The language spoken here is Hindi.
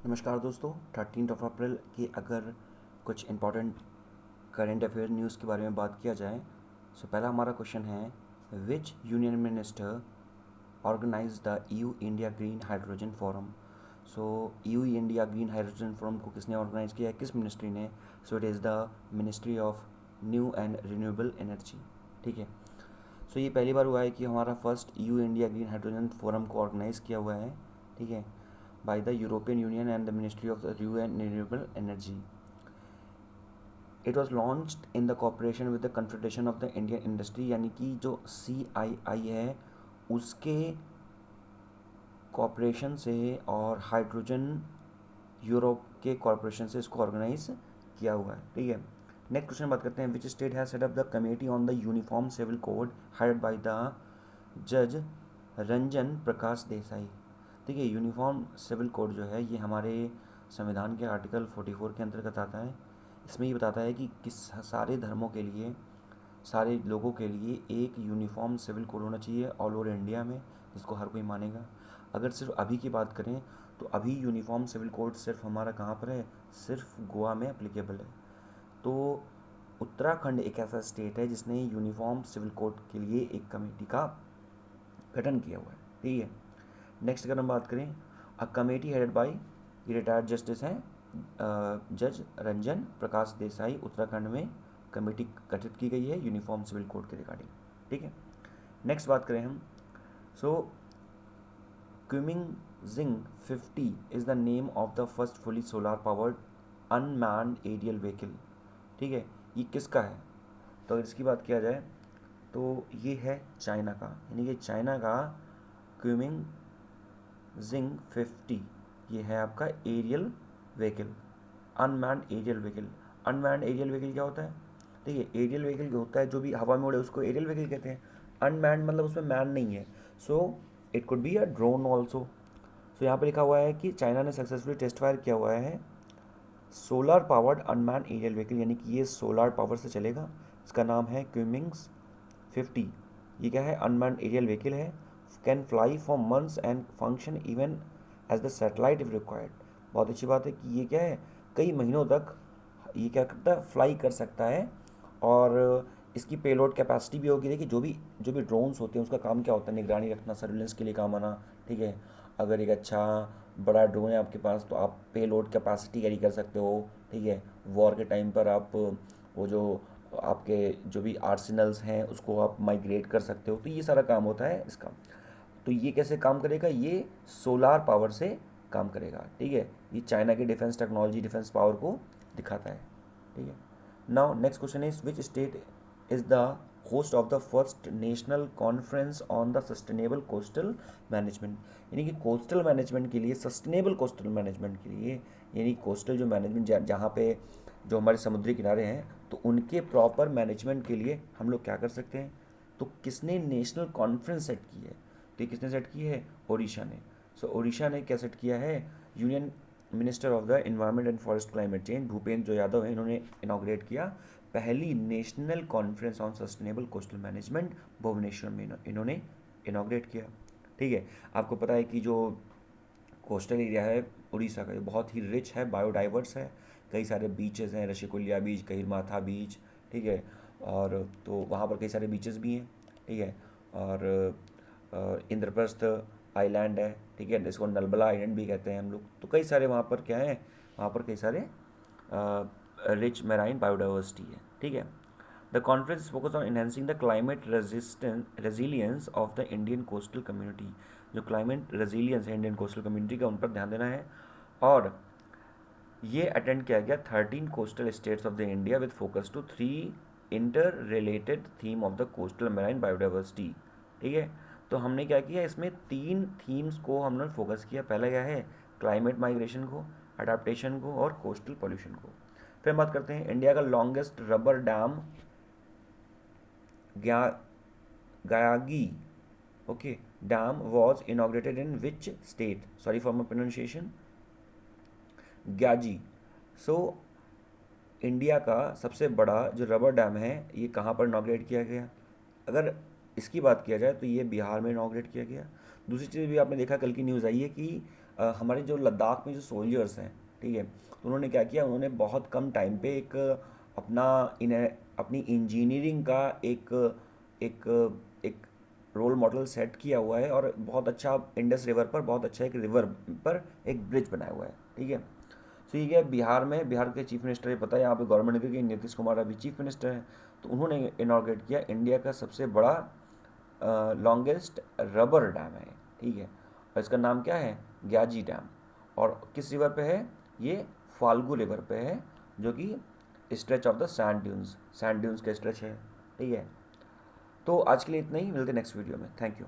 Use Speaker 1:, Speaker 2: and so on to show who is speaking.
Speaker 1: नमस्कार दोस्तों। 13 अप्रैल की अगर कुछ इम्पोर्टेंट करेंट अफेयर न्यूज़ के बारे में बात किया जाए, सो पहला हमारा क्वेश्चन है, which union minister organise the EU India Green Hydrogen Forum. So EU India Green Hydrogen Forum को किसने ऑर्गेनाइज किया है, किस मिनिस्ट्री ने? So it is the ministry of new and renewable energy. ठीक है। सो ये पहली बार हुआ है कि हमारा first EU India Green Hydrogen Forum को ऑर्गेनाइज किया हुआ है। ठीक है, by the European Union and the Ministry of the New and Renewable Energy. It was launched in the cooperation with the Confederation of the Indian Industry, यानी कि जो CII है उसके कॉपरेशन से और हाइड्रोजन यूरोप के कॉरपोरेशन से इसको ऑर्गेनाइज किया हुआ है। ठीक है। नेक्स्ट क्वेश्चन बात करते हैं, which state has set up the committee on the uniform civil code headed by the जज रंजन प्रकाश देसाई। ठीक है, यूनिफॉर्म सिविल कोड जो है ये हमारे संविधान के आर्टिकल 44 के अंतर्गत आता है। इसमें ये बताता है कि किस सारे धर्मों के लिए, सारे लोगों के लिए एक यूनिफॉर्म सिविल कोड होना चाहिए ऑल ओवर इंडिया में, जिसको हर कोई मानेगा। अगर सिर्फ अभी की बात करें तो अभी यूनिफॉर्म सिविल कोड सिर्फ हमारा कहाँ पर है, सिर्फ गोवा में एप्लीकेबल है। तो उत्तराखंड एक ऐसा स्टेट है जिसने यूनिफॉर्म सिविल कोड के लिए एक कमेटी का गठन किया हुआ है। ठीक है। नेक्स्ट अगर हम बात करें, a committee headed by retired justice हैं जज रंजन प्रकाश देसाई, उत्तराखंड में कमेटी गठित की गई है यूनिफॉर्म सिविल कोड के रिगार्डिंग। ठीक है। नेक्स्ट बात करें हम, so Qiming Xing 50 is the name of the first fully solar powered unmanned aerial vehicle. ठीक है, ये किसका है? तो अगर इसकी बात किया जाए तो ये है चाइना का, यानी कि चाइना का क्यूमिंग जिंग 50 ये है आपका aerial vehicle, unmanned aerial vehicle. Unmanned aerial vehicle क्या होता है? ठीक है, एरियल व्हीकल जो होता है जो भी हवा में उड़े उसको एरियल व्हीकल कहते हैं। अनमैन्ड मतलब उसमें मैन नहीं है, so it could be a drone also. So यहाँ पर लिखा हुआ है कि चाइना ने सक्सेसफुली टेस्ट फायर किया हुआ है solar powered unman aerial vehicle, यानी कि ये सोलर पावर से चलेगा। इसका नाम है क्यूमिंग्स 50। ये क्या है? अनमैन एरियल व्हीकल है, can fly for months and function even as the satellite if required. बहुत अच्छी बात है कि ये क्या है, कई महीनों तक ये क्या करता है, फ्लाई कर सकता है। और इसकी पेलोड कैपेसिटी भी होगी। देखिए जो भी ड्रोन्स होते हैं उसका काम क्या होता है, निगरानी रखना, सर्विलेंस के लिए काम आना। ठीक है, अगर एक अच्छा बड़ा ड्रोन है आपके पास तो आप पेलोड कैपेसिटी कैरी कर सकते हो। ठीक है, वॉर के टाइम पर आप वो जो आपके जो भी आर्सेनल्स हैं उसको आप माइग्रेट कर सकते हो। तो ये सारा काम होता है इसका। तो ये कैसे काम करेगा? ये सोलार पावर से काम करेगा। ठीक है, ये चाइना की डिफेंस टेक्नोलॉजी, डिफेंस पावर को दिखाता है। ठीक है। Now next question is, which state is the host of the first national conference on the sustainable coastal management. यानी कि कोस्टल मैनेजमेंट के लिए, सस्टेनेबल कोस्टल मैनेजमेंट के लिए, यानी कोस्टल जो मैनेजमेंट जहाँ पे जो हमारे समुद्री किनारे हैं तो उनके प्रॉपर मैनेजमेंट के लिए हम लोग क्या कर सकते हैं? तो किसने नेशनल कॉन्फ्रेंस सेट की है? तो ये किसने सेट की है? ओडिशा ने। सो ओडिशा ने क्या सेट किया है? Union minister of the environment and forest climate change Bhupendra जो यादव है, इन्होंने इनाग्रेट किया पहली national conference on sustainable coastal management, Bhubaneswar में इन्होंने इनाग्रेट किया। ठीक है। आपको पता है कि जो कोस्टल एरिया है उड़ीसा का, ये बहुत ही रिच है, बायोडाइवर्स है। कई सारे बीचेस हैं, ऋषिकुल्या बीच, कहिरमाथा बीच। ठीक है, और तो वहाँ पर कई सारे बीचेस भी हैं। ठीक है, और इंद्रप्रस्थ आइलैंड है। ठीक है, इसको नलबला आइलैंड भी कहते हैं हम लोग। तो कई सारे वहाँ पर क्या है, वहाँ पर कई सारे रिच मैराइन बायोडाइवर्सिटी है। ठीक है। The conference focus on enhancing the climate resilience of the Indian coastal community. जो क्लाइमेट रेजिलियंस है इंडियन कोस्टल कम्युनिटी का, उन पर ध्यान देना है। और ये अटेंड किया गया 13 coastal states of the India with focus to 3 interrelated theme of the coastal marine biodiversity. ठीक है, तो हमने क्या किया, इसमें 3 थीम्स को हमने फोकस किया। पहला क्या है? क्लाइमेट माइग्रेशन को, अडाप्टेशन को और कोस्टल पॉल्यूशन को। फिर बात करते हैं, इंडिया का longest rubber dam Gayaji okay dam was inaugurated in which state? Sorry for my pronunciation, Gayaji. So India का सबसे बड़ा जो रबर डैम है ये कहाँ पर इनाग्रेट किया गया? अगर इसकी बात किया जाए तो ये बिहार में इनाग्रेट किया गया। दूसरी चीज़ भी आपने देखा, कल की न्यूज़ आई है कि हमारे जो लद्दाख में जो सोल्जर्स हैं, ठीक है, तो उन्होंने क्या किया, उन्होंने बहुत कम टाइम पे एक अपना इन्हें अपनी इंजीनियरिंग का एक एक एक रोल मॉडल सेट किया हुआ है, और बहुत अच्छा इंडस रिवर पर, बहुत अच्छा एक रिवर पर एक ब्रिज बनाया हुआ है, ठीक है। सो ये क्या है, बिहार में, बिहार के चीफ मिनिस्टर, ये पता है यहाँ पे गवर्नमेंट के नीतीश कुमार अभी चीफ मिनिस्टर हैं, तो उन्होंने इनॉग्रेट किया इंडिया का सबसे बड़ा लॉन्गेस्ट रबर डैम है, ठीक है, और इसका नाम क्या है, ग्याजी डैम। और किस रिवर पे है ये, फाल्गु रिवर पे है, जो कि stretch of the sand dunes के स्ट्रेच है, ठीक है। तो आज के लिए इतना ही, मिलते हैं नेक्स्ट वीडियो में, थैंक यू।